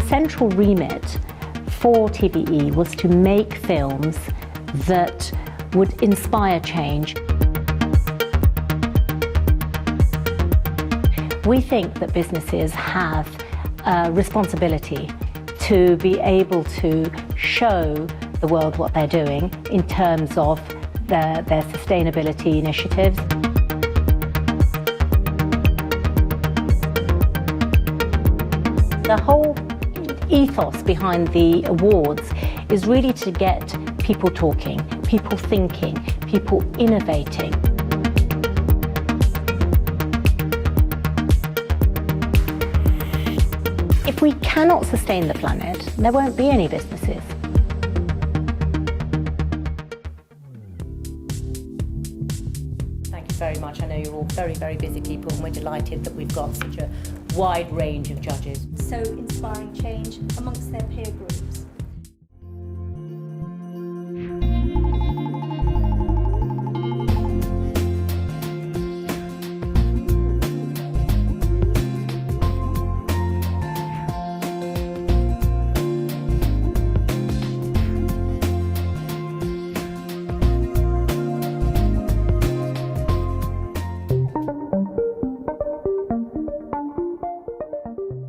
central remit for TVE was to make films that would inspire change. We think that businesses have a responsibility to be able to show the world what they're doing in terms of their sustainability initiatives. The whole ethos behind the awards is really to get people talking, people thinking, people innovating. If we cannot sustain the planet, there won't be any businesses. Thank you very much. I know you're all very, very busy people, and we're delighted that we've got such a wide range of judges. So inspiring change amongst their peer groups.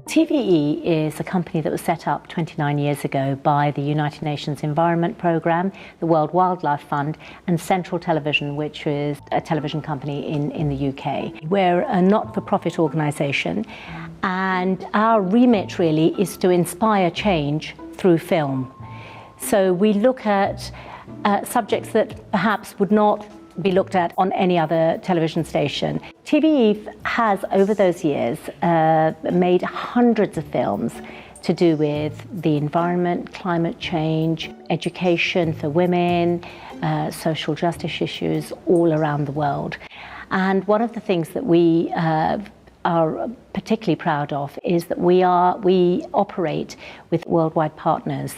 TVE is a company that was set up 29 years ago by the United Nations Environment Programme, the World Wildlife Fund, and Central Television, which is a television company in the UK. We're a not-for-profit organisation, and our remit really is to inspire change through film. So we look at subjects that perhaps would not be looked at on any other television station. TVE has, over those years, made hundreds of films to do with the environment, climate change, education for women, social justice issues all around the world. And one of the things that we are particularly proud of is that we operate with worldwide partners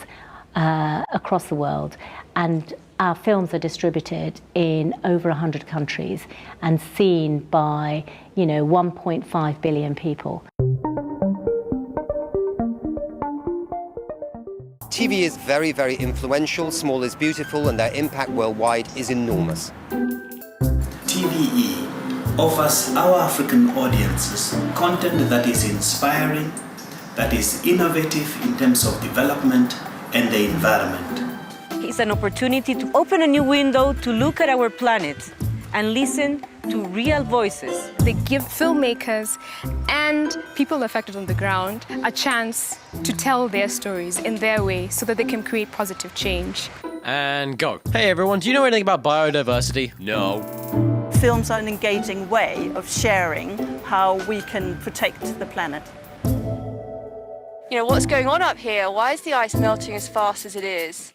across the world, and our films are distributed in over 100 countries and seen by, 1.5 billion people. TV is very, very influential, small is beautiful, and their impact worldwide is enormous. TVE offers our African audiences content that is inspiring, that is innovative in terms of development and the environment. It's an opportunity to open a new window to look at our planet and listen to real voices. They give filmmakers and people affected on the ground a chance to tell their stories in their way so that they can create positive change. And go. Hey everyone, do you know anything about biodiversity? No. Films are an engaging way of sharing how we can protect the planet. What's going on up here? Why is the ice melting as fast as it is?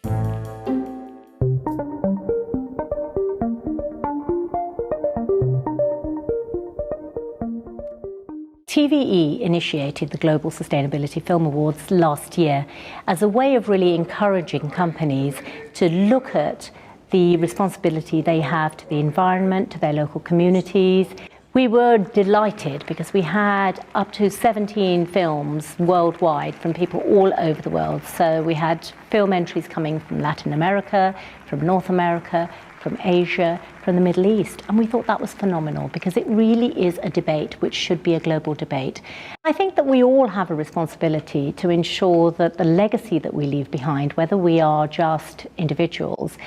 TVE initiated the Global Sustainability Film Awards last year as a way of really encouraging companies to look at the responsibility they have to the environment, to their local communities. We were delighted because we had up to 17 films worldwide from people all over the world. So we had film entries coming from Latin America, from North America, from Asia, from the Middle East. And we thought that was phenomenal because it really is a debate which should be a global debate. I think that we all have a responsibility to ensure that the legacy that we leave behind, whether we are just individuals,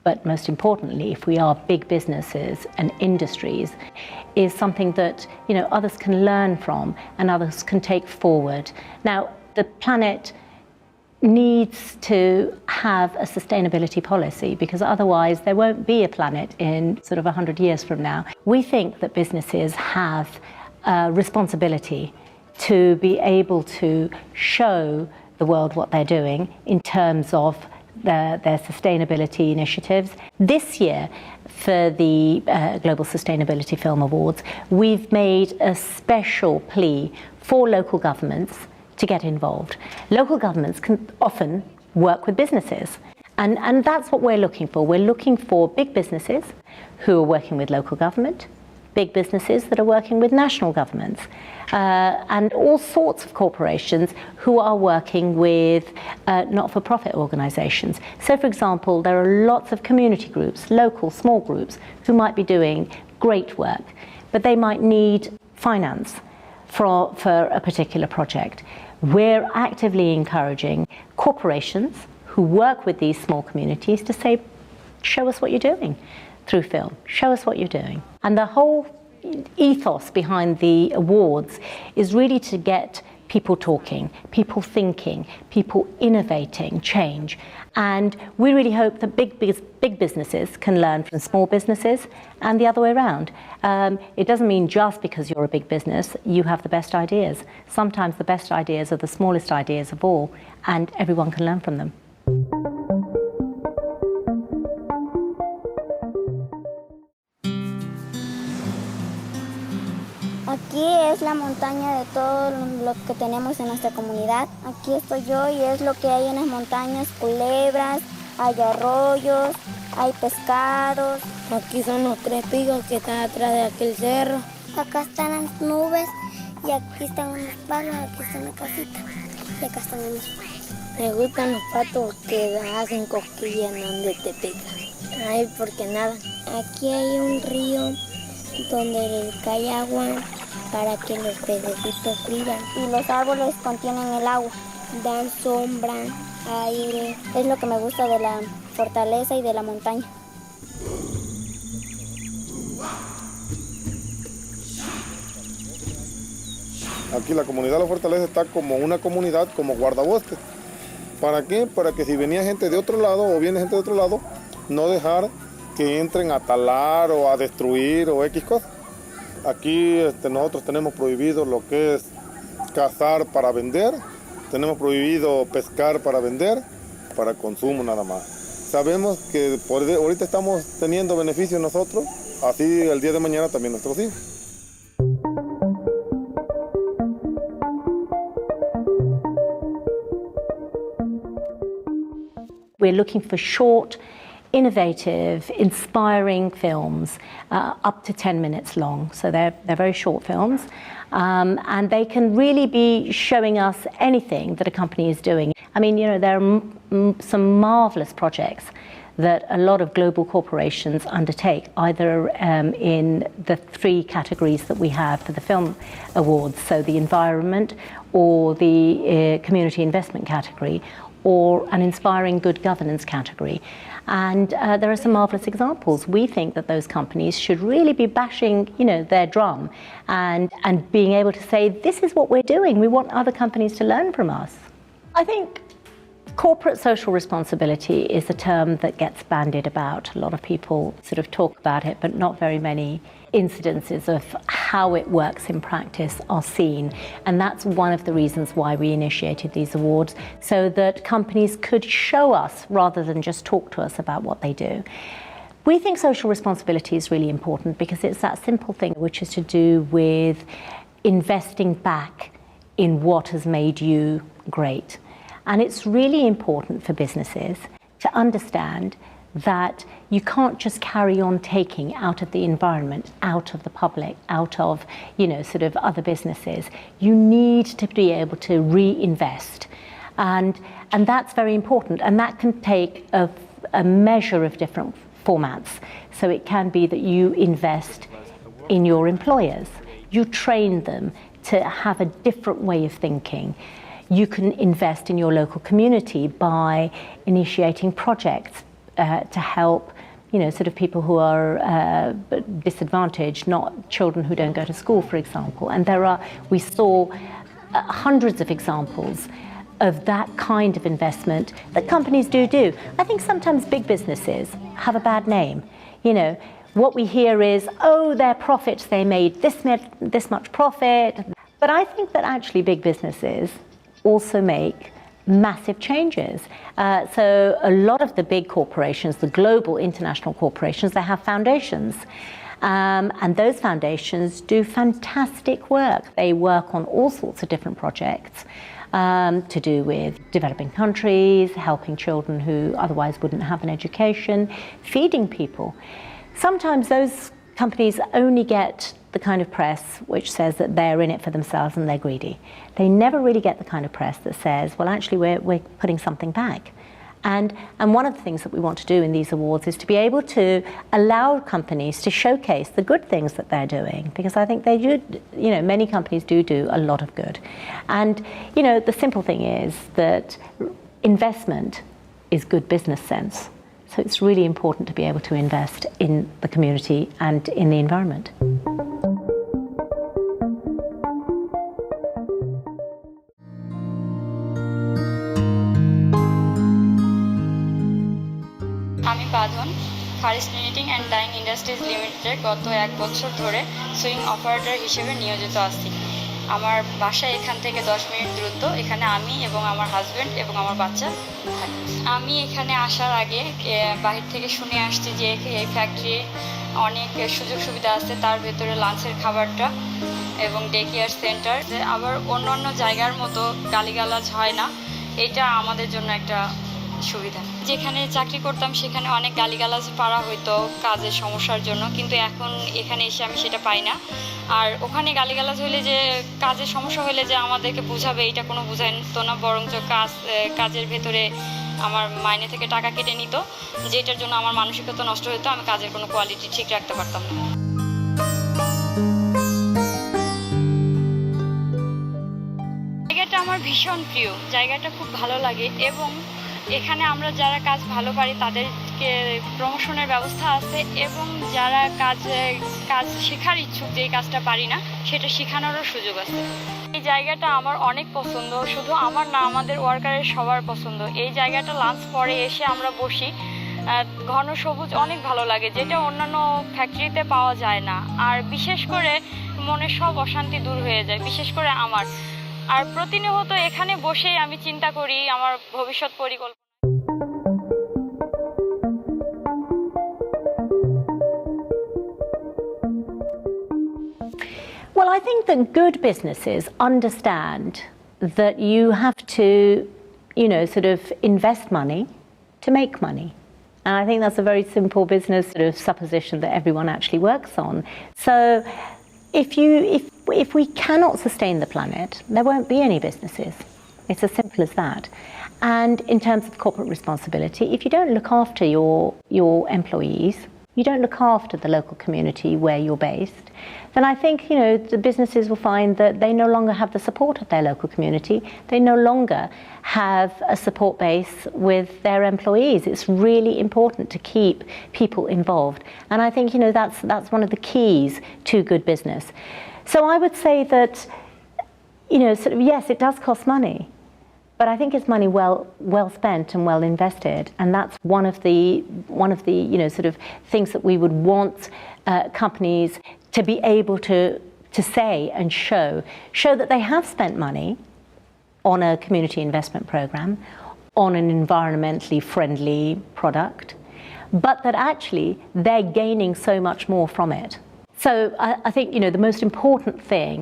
but most importantly, if we are big businesses and industries, is something that others can learn from and others can take forward. Now, the planet needs to have a sustainability policy because otherwise there won't be a planet in sort of 100 years from now. We think that businesses have a responsibility to be able to show the world what they're doing in terms of their sustainability initiatives. This year, for the Global Sustainability Film Awards, we've made a special plea for local governments to get involved. Local governments can often work with businesses, and that's what we're looking for. We're looking for big businesses who are working with local government big businesses that are working with national governments, and all sorts of corporations who are working with not-for-profit organisations. So, for example, there are lots of community groups, local small groups, who might be doing great work, but they might need finance for a particular project. We're actively encouraging corporations who work with these small communities to say, show us what you're doing through film, show us what you're doing. And the whole ethos behind the awards is really to get people talking, people thinking, people innovating change. And we really hope that big businesses can learn from small businesses and the other way around. It doesn't mean just because you're a big business, you have the best ideas. Sometimes the best ideas are the smallest ideas of all, and everyone can learn from them. Aquí es la montaña de todo lo que tenemos en nuestra comunidad. Aquí estoy yo y es lo que hay en las montañas, culebras, hay arroyos, hay pescados. Aquí son los 3 picos que están atrás de aquel cerro. Acá están las nubes y aquí están unos palos, aquí está una casita y acá están unos palos. Me gustan los patos que hacen cosquillas donde te pican. Ay, porque nada. Aquí hay un río donde cae agua para que los pececitos vivan. Y los árboles contienen el agua, dan sombra, aire. Es lo que me gusta de la fortaleza y de la montaña. Aquí la comunidad de la Fortaleza está como una comunidad, como guardabosques. ¿Para qué? Para que si venía gente de otro lado o viene gente de otro lado, no dejar que entren a talar o a destruir o X cosas. Aquí nosotros tenemos prohibido lo que es cazar para vender, tenemos prohibido pescar para vender, para consumo nada más. Sabemos que ahorita estamos teniendo beneficios nosotros, así el día de mañana también nuestros hijos. We're looking for short, innovative, inspiring films, up to 10 minutes long. So they're very short films, and they can really be showing us anything that a company is doing. I mean, you know, there are some marvelous projects that a lot of global corporations undertake, either in the 3 categories that we have for the film awards, so the environment or the community investment category, or an inspiring good governance category. And there are some marvelous examples. We think that those companies should really be bashing, you know, their drum and being able to say, this is what we're doing. We want other companies to learn from us. I think corporate social responsibility is a term that gets bandied about. A lot of people sort of talk about it, but not very many incidences of how it works in practice are seen. And that's one of the reasons why we initiated these awards, so that companies could show us rather than just talk to us about what they do. We think social responsibility is really important because it's that simple thing which is to do with investing back in what has made you great. And it's really important for businesses to understand that you can't just carry on taking out of the environment, out of the public, out of, you know, sort of other businesses. You need to be able to reinvest. And that's very important. And that can take a measure of different formats. So it can be that you invest in your employers. You train them to have a different way of thinking. You can invest in your local community by initiating projects to help, you know, sort of people who are disadvantaged, not children who don't go to school, for example. And we saw hundreds of examples of that kind of investment that companies do. I think sometimes big businesses have a bad name. You know, what we hear is, oh, their profits, they made this much profit. But I think that actually big businesses also make massive changes. So a lot of the big corporations, the global international corporations, they have foundations. And those foundations do fantastic work. They work on all sorts of different projects to do with developing countries, helping children who otherwise wouldn't have an education, feeding people. Sometimes those companies only get the kind of press which says that they're in it for themselves and they're greedy. They never really get the kind of press that says, well, actually, we're putting something back. And one of the things that we want to do in these awards is to be able to allow companies to showcase the good things that they're doing, because I think they do, many companies do a lot of good. And, the simple thing is that investment is good business sense. So it's really important to be able to invest in the community and in the environment. আমি বাঁধন খারিজ cleaning and dyeing industries লিমিটেডে গত 1 বছর ধরে swing operator হিসেবে নিয়োজিত আছি। আমার বাসা এখান থেকে 10 মিনিট দূরত্ব। এখানে আমি এবং আমার হাজব্যান্ড এবং আমার বাচ্চা থাকি। আমি এখানে আসার আগে বাহির থেকে শুনে আসছি যে এই ফ্যাক্টরি অনেক সুযোগ সুবিধা আছে, তার ভেতরে লাঞ্চের খাবারটা এবং ডে কেয়ার সেন্টার, আবার অন্যান্য জায়গার মতো গালিগালাজ হয় না। এটা আমাদের জন্য একটা সুবিধা। যেখানে চাকরি করতাম সেখানে অনেক গালিগালাজ পাড়া হইতো কাজের সমস্যার জন্য, কিন্তু এখন এখানে এসে আমি সেটা পাই না। আর ওখানে গালিগালাজ হইলে যে কাজের সমস্যা হইলে যে আমাদেরকে বুঝাবে, এটা কোনো বুঝাইতো না, বরঞ্চ কাজের ভেতরে আমার মাইনে থেকে টাকা কেটে নিত, যেটার জন্য আমার মানসিকতা নষ্ট হতো, আমি কাজের কোনো কোয়ালিটি ঠিক রাখতে পারতাম না। জায়গাটা আমার ভীষণ প্রিয়, জায়গাটা খুব ভালো লাগে এবং এখানে আমরা যারা কাজ ভালো পারি তাদেরকে প্রমোশনের ব্যবস্থা আছে এবং যারা কাজ শেখার ইচ্ছুক, যে কাজটা পারি না সেটা শেখানোরও সুযোগ আছে। এই জায়গাটা আমার অনেক পছন্দ, শুধু আমার না, আমাদের ওয়ার্কারের সবার পছন্দ। এই জায়গাটা লাঞ্চ পরে এসে আমরা বসি, ঘন সবুজ অনেক ভালো লাগে, যেটা অন্যান্য ফ্যাক্টরিতে পাওয়া যায় না। আর বিশেষ করে মনের সব অশান্তি দূর হয়ে যায়, বিশেষ করে আমার। আর প্রতিনিয়ত এখানে বসেই আমি চিন্তা করি আমার ভবিষ্যৎ পরিকল্পনা। Well, I think that good businesses understand that you have to, sort of invest money to make money. And I think that's a very simple business sort of supposition that everyone actually works on. So if we cannot sustain the planet, there won't be any businesses. It's as simple as that. And in terms of corporate responsibility, if you don't look after your employees, you don't look after the local community where you're based, then I think, the businesses will find that they no longer have the support of their local community. They no longer have a support base with their employees. It's really important to keep people involved. And I think, that's one of the keys to good business. So I would say that, yes, it does cost money, but I think it's money well spent and well invested, and that's one of the sort of things that we would want companies to be able to say and show that they have spent money on a community investment program, on an environmentally friendly product, but that actually they're gaining so much more from it. So I think, the most important thing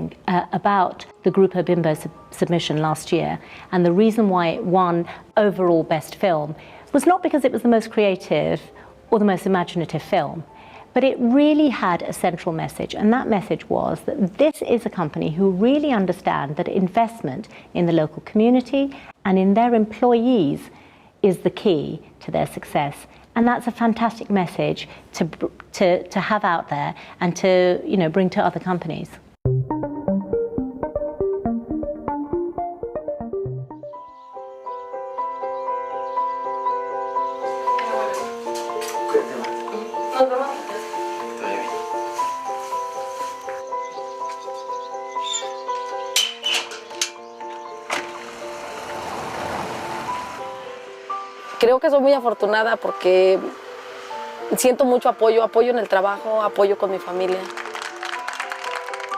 about the Grupo Bimbo submission last year, and the reason why it won overall best film, was not because it was the most creative or the most imaginative film, but it really had a central message, and that message was that this is a company who really understand that investment in the local community and in their employees is the key to their success. And that's a fantastic message to have out there and to bring to other companies. Creo que soy muy afortunada porque siento mucho apoyo en el trabajo, apoyo con mi familia.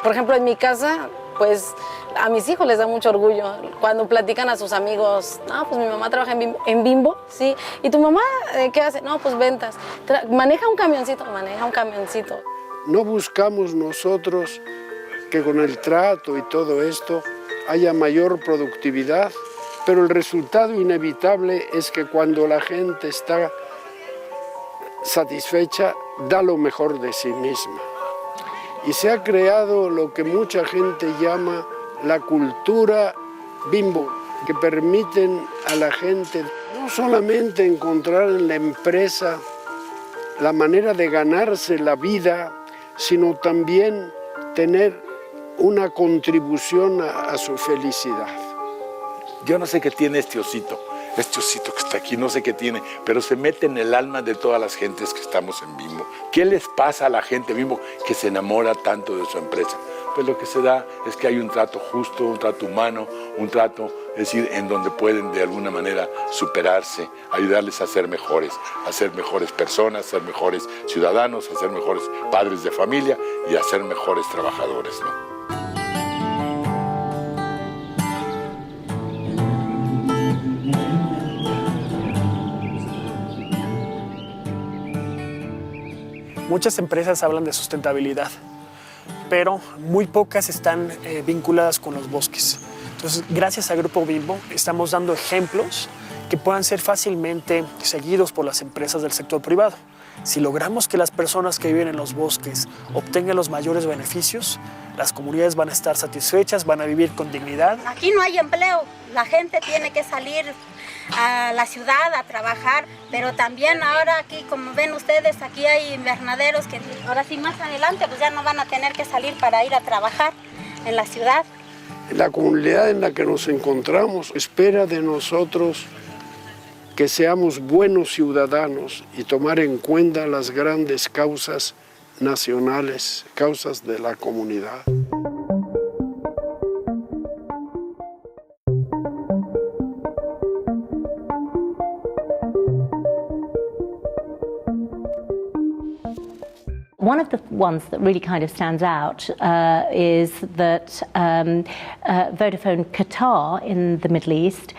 Por ejemplo, en mi casa, pues a mis hijos les da mucho orgullo cuando platican a sus amigos, no, pues mi mamá trabaja en Bimbo, sí, y tu mamá, ¿qué hace? No, pues ventas, maneja un camioncito. No buscamos nosotros que con el trato y todo esto haya mayor productividad, pero el resultado inevitable es que cuando la gente está satisfecha da lo mejor de sí misma. Y se ha creado lo que mucha gente llama la cultura bimbo, que permiten a la gente no solamente encontrar en la empresa la manera de ganarse la vida, sino también tener una contribución a su felicidad. Yo no sé qué tiene este osito que está aquí, no sé qué tiene, pero se mete en el alma de todas las gentes que estamos en Bimbo. ¿Qué les pasa a la gente Bimbo que se enamora tanto de su empresa? Pues lo que se da es que hay un trato justo, un trato humano, un trato, es decir, en donde pueden de alguna manera superarse, ayudarles a ser mejores personas, ser mejores ciudadanos, a ser mejores padres de familia y a ser mejores trabajadores, ¿no? Muchas empresas hablan de sustentabilidad, pero muy pocas están vinculadas con los bosques. Entonces, gracias al Grupo Bimbo, estamos dando ejemplos que puedan ser fácilmente seguidos por las empresas del sector privado. Si logramos que las personas que viven en los bosques obtengan los mayores beneficios, las comunidades van a estar satisfechas, van a vivir con dignidad. Aquí no hay empleo, la gente tiene que salir a la ciudad a trabajar, pero también ahora aquí, como ven ustedes, aquí hay invernaderos que ahora sí más adelante pues ya no van a tener que salir para ir a trabajar en la ciudad. La comunidad en la que nos encontramos espera de nosotros que seamos buenos ciudadanos y tomar en cuenta las grandes causas nacionales, causas de la comunidad. One of the ones that really kind of stands out is that Vodafone Qatar in the Middle East,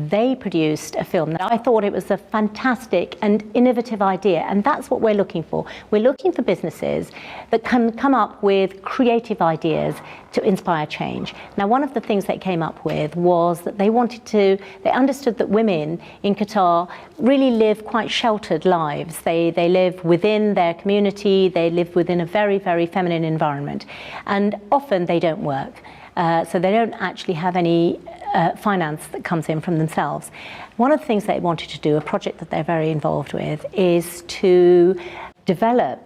they produced a film that I thought it was a fantastic and innovative idea, and that's what we're looking for. We're looking for businesses that can come up with creative ideas to inspire change. Now, one of the things they came up with was that they understood that women in Qatar really live quite sheltered lives. They live within their community, they live within a very, very feminine environment, and often they don't work. So they don't actually have any finance that comes in from themselves. One of the things they wanted to do, a project that they're very involved with, is to develop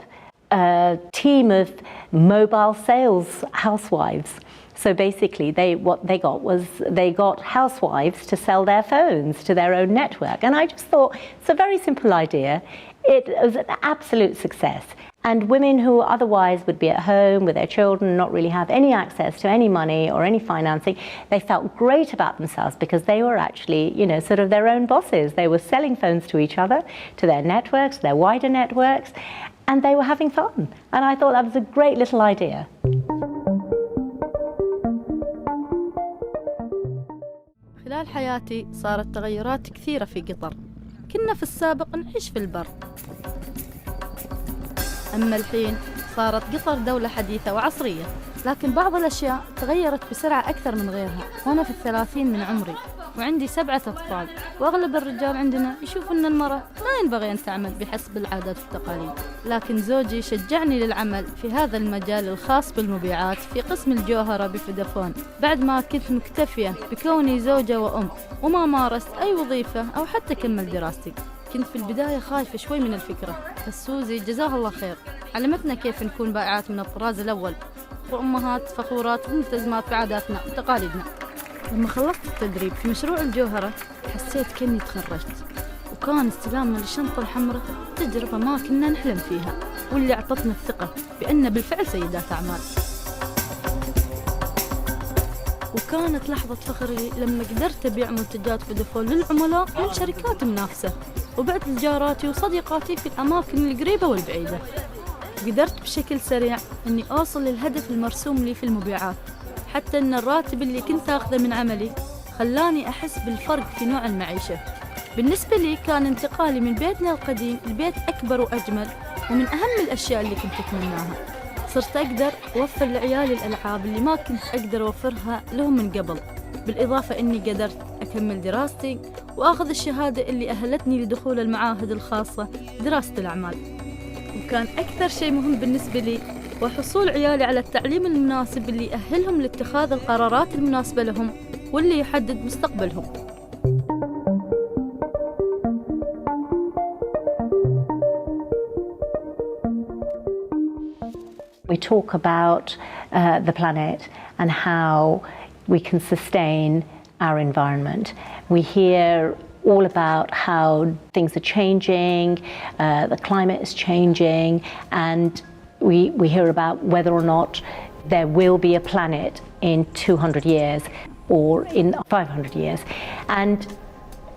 a team of mobile sales housewives. So basically, what they got housewives to sell their phones to their own network. And I just thought, it's a very simple idea. It was an absolute success. And women who otherwise would be at home with their children, not really have any access to any money or any financing, they felt great about themselves because they were actually, sort of their own bosses. They were selling phones to each other, to their networks, their wider networks, and they were having fun. And I thought that was a great little idea. خلال حياتي صارت تغيرات كثيرة في قطر. كنا في السابق نعيش في البر، أما الحين صارت قطر دولة حديثة وعصرية، لكن بعض الأشياء تغيرت بسرعة أكثر من غيرها. وأنا في 30 من عمري وعندي 7 أطفال، وأغلب الرجال عندنا يشوف أن المرأة ما ينبغي أن تعمل بحسب العادات والتقاليد، لكن زوجي شجعني للعمل في هذا المجال الخاص بالمبيعات في قسم الجوهرة بفودافون، بعد ما كنت مكتفية بكوني زوجة وأم وما مارست أي وظيفة أو حتى كمل دراستي. كنت في البداية خايفة شوي من الفكرة، بس سوزي جزاها الله خير علمتنا كيف نكون بائعات من الطراز الأول وأمهات فخورات وملتزمات بعاداتنا وتقاليدنا. لما خلصت التدريب في مشروع الجوهرة حسيت كأني تخرجت، وكان استلامنا للشنطة الحمراء تجربة ما كنا نحلم فيها، واللي أعطتنا الثقة بأن بالفعل سيدات أعمال. وكانت لحظة فخري لما قدرت أبيع منتجات فودافون للعملاء من شركات منافسة، وبعت لجاراتي وصديقاتي في الأماكن القريبة والبعيدة. وقدرت بشكل سريع أني أوصل للهدف المرسوم لي في المبيعات، حتى أن الراتب اللي كنت أخذه من عملي خلاني أحس بالفرق في نوع المعيشة. بالنسبة لي كان انتقالي من بيتنا القديم لبيت أكبر وأجمل، ومن أهم الأشياء اللي كنت أتمناها. صرت أقدر أوفر لعيالي الألعاب اللي ما كنت أقدر أوفرها لهم من قبل، بالإضافة أني قدرت أكمل دراستي وأخذ الشهادة اللي أهلتني لدخول المعاهد الخاصة دراسة الأعمال. وكان أكثر شيء مهم بالنسبة لي وحصول عيالي على التعليم المناسب اللي يأهلهم لاتخاذ القرارات المناسبة لهم واللي يحدد مستقبلهم. We talk about the planet and how we can sustain our environment. We hear all about how things are changing, the climate is changing, and we hear about whether or not there will be a planet in 200 years or in 500 years. And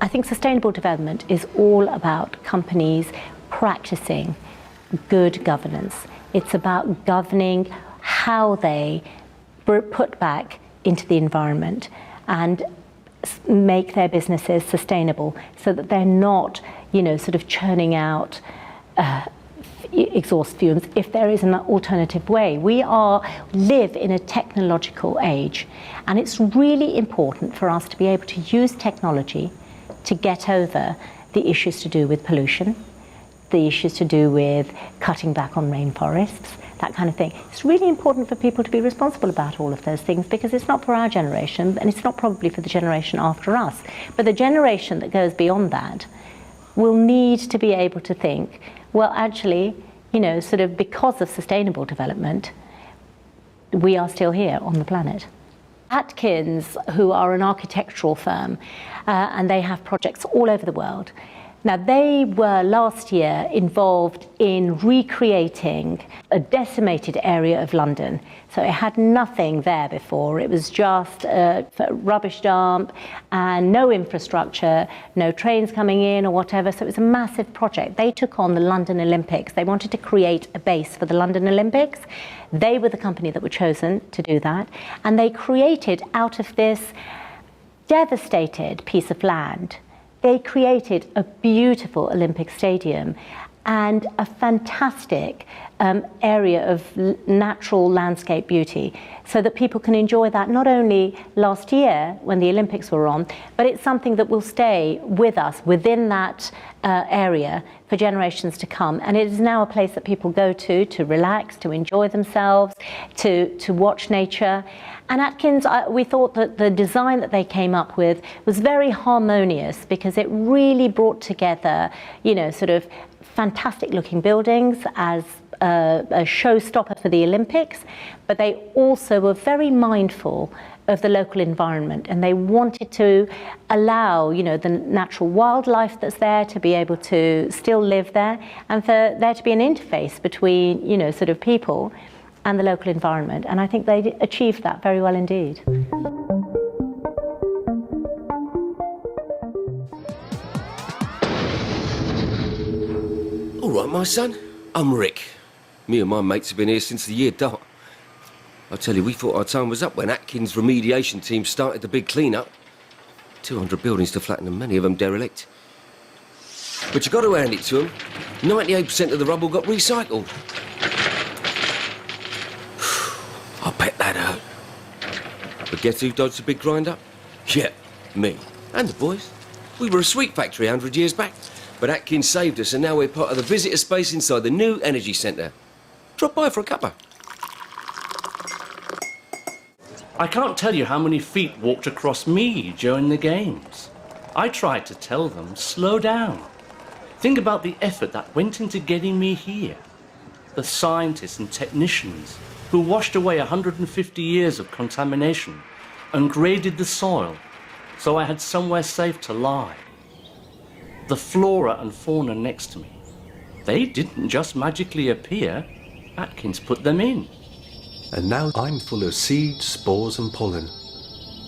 I think sustainable development is all about companies practicing good governance. It's about governing how they put back into the environment and make their businesses sustainable so that they're not, sort of churning out exhaust fumes if there is an alternative way. We live in a technological age, and it's really important for us to be able to use technology to get over the issues to do with pollution, the issues to do with cutting back on rainforests, that kind of thing. It's really important for people to be responsible about all of those things, because it's not for our generation, and it's not probably for the generation after us. But the generation that goes beyond that will need to be able to think, well, actually, sort of because of sustainable development, we are still here on the planet. Atkins, who are an architectural firm, and they have projects all over the world. Now, they were last year involved in recreating a decimated area of London. So it had nothing there before. It was just a rubbish dump and no infrastructure, no trains coming in or whatever. So it was a massive project. They took on the London Olympics. They wanted to create a base for the London Olympics. They were the company that were chosen to do that. And they created, out of this devastated piece of land, they created a beautiful Olympic stadium and a fantastic area of natural landscape beauty, so that people can enjoy that not only last year when the Olympics were on, but it's something that will stay with us within that area for generations to come. And it is now a place that people go to relax, to enjoy themselves, to watch nature. And Atkins, we thought that the design that they came up with was very harmonious, because it really brought together, sort of fantastic looking buildings as a showstopper for the Olympics, but they also were very mindful of the local environment, and they wanted to allow, the natural wildlife that's there to be able to still live there, and for there to be an interface between, sort of people and the local environment. And I think they achieved that very well indeed. All right, my son, I'm Rick. Me and my mates have been here since the year dot. I tell you, we thought our time was up when Atkins' remediation team started the big clean-up. 200 buildings to flatten and many of them derelict. But you got to hand it to them. 98% of the rubble got recycled. I bet that hurt. But guess who dodged the big grind-up? Yeah, me. And the boys. We were a sweet factory 100 years back. But Atkins saved us, and now we're part of the visitor space inside the new energy centre. Drop by for a cuppa. I can't tell you how many feet walked across me during the games. I tried to tell them, slow down. Think about the effort that went into getting me here. The scientists and technicians who washed away 150 years of contamination and graded the soil so I had somewhere safe to lie. The flora and fauna next to me, they didn't just magically appear. Atkins put them in. And now I'm full of seeds, spores and pollen.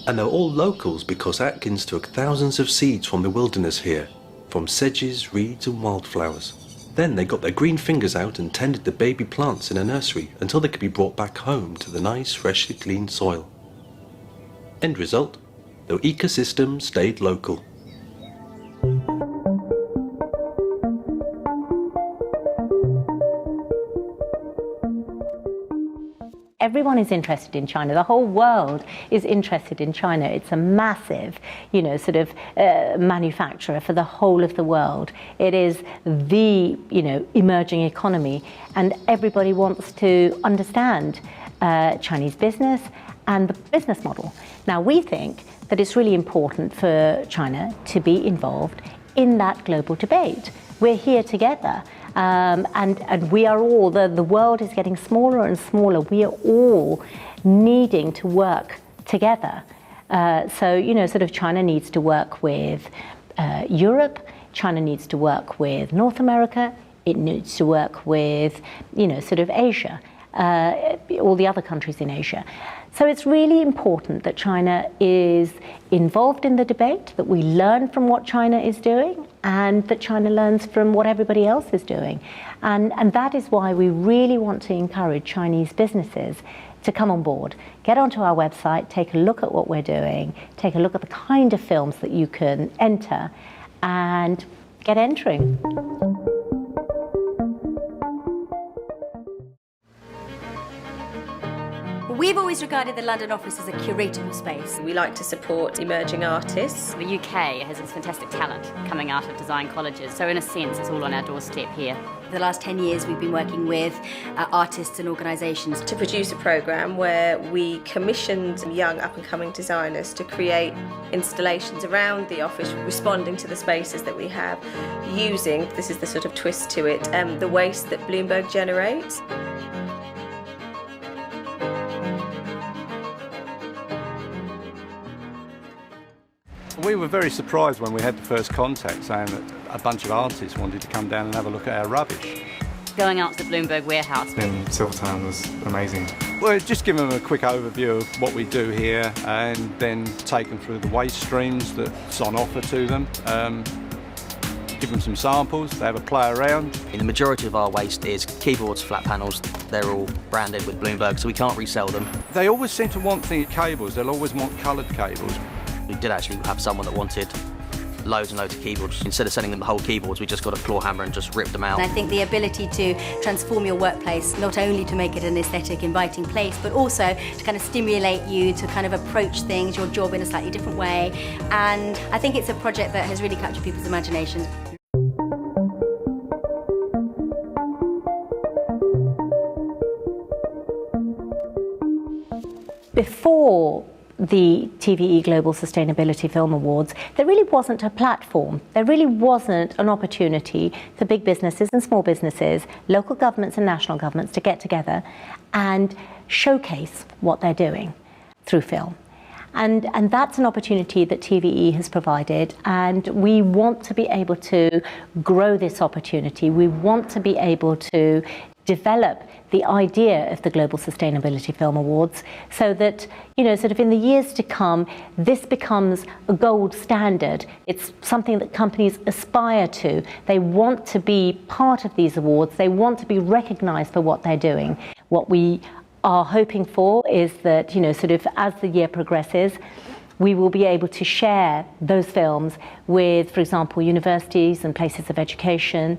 And they're all locals because Atkins took thousands of seeds from the wilderness here, from sedges, reeds and wildflowers. Then they got their green fingers out and tended the baby plants in a nursery until they could be brought back home to the nice, freshly clean soil. End result, the ecosystem stayed local. Everyone is interested in China. The whole world is interested in China. It's a massive, manufacturer for the whole of the world. It is the, emerging economy, and everybody wants to understand Chinese business and the business model. Now, we think that it's really important for China to be involved in that global debate. We're here together, and we are all, the world is getting smaller and smaller. We are all needing to work together. So, China needs to work with Europe, China needs to work with North America, it needs to work with, Asia, all the other countries in Asia. So it's really important that China is involved in the debate, that we learn from what China is doing, and that China learns from what everybody else is doing. And that is why we really want to encourage Chinese businesses to come on board. Get onto our website, take a look at what we're doing, take a look at the kind of films that you can enter, and get entering. We've always regarded the London office as a curatable space. We like to support emerging artists. The UK has this fantastic talent coming out of design colleges, so in a sense it's all on our doorstep here. For the last 10 years we've been working with artists and organisations to produce a programme where we commissioned young up-and-coming designers to create installations around the office, responding to the spaces that we have, using, this is the sort of twist to it, the waste that Bloomberg generates. We were very surprised when we had the first contact saying that a bunch of artists wanted to come down and have a look at our rubbish. Going out to the Bloomberg warehouse in Silvertown was amazing. Well, just give them a quick overview of what we do here and then take them through the waste streams that's on offer to them. Give them some samples, they have a play around. The majority of our waste is keyboards, flat panels. They're all branded with Bloomberg, so we can't resell them. They always seem to want cables, they'll always want coloured cables. We did actually have someone that wanted loads and loads of keyboards. Instead of sending them the whole keyboards, we just got a claw hammer and just ripped them out. And I think the ability to transform your workplace, not only to make it an aesthetic, inviting place, but also to kind of stimulate you to kind of approach things, your job in a slightly different way. And I think it's a project that has really captured people's imaginations. Before the TVE Global Sustainability Film Awards, there really wasn't a platform. There really wasn't an opportunity for big businesses and small businesses, local governments and national governments to get together and showcase what they're doing through film. And that's an opportunity that TVE has provided, and we want to be able to grow this opportunity. We want to be able to develop the idea of the Global Sustainability Film Awards so that, sort of in the years to come, this becomes a gold standard. It's something that companies aspire to. They want to be part of these awards. They want to be recognized for what they're doing. What we are hoping for is that, sort of as the year progresses, we will be able to share those films with, for example, universities and places of education,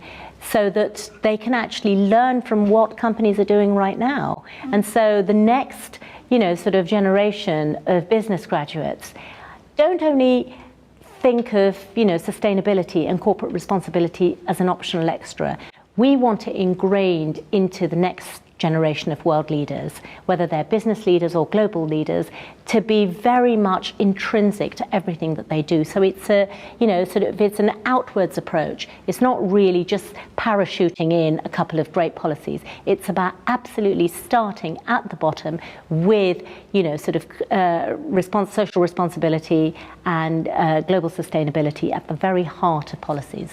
so that they can actually learn from what companies are doing right now. And so the next, sort of generation of business graduates don't only think of, sustainability and corporate responsibility as an optional extra. We want it ingrained into the next generation of world leaders, whether they're business leaders or global leaders, to be very much intrinsic to everything that they do. So it's a, it's an outwards approach. It's not really just parachuting in a couple of great policies. It's about absolutely starting at the bottom with, social responsibility and global sustainability at the very heart of policies.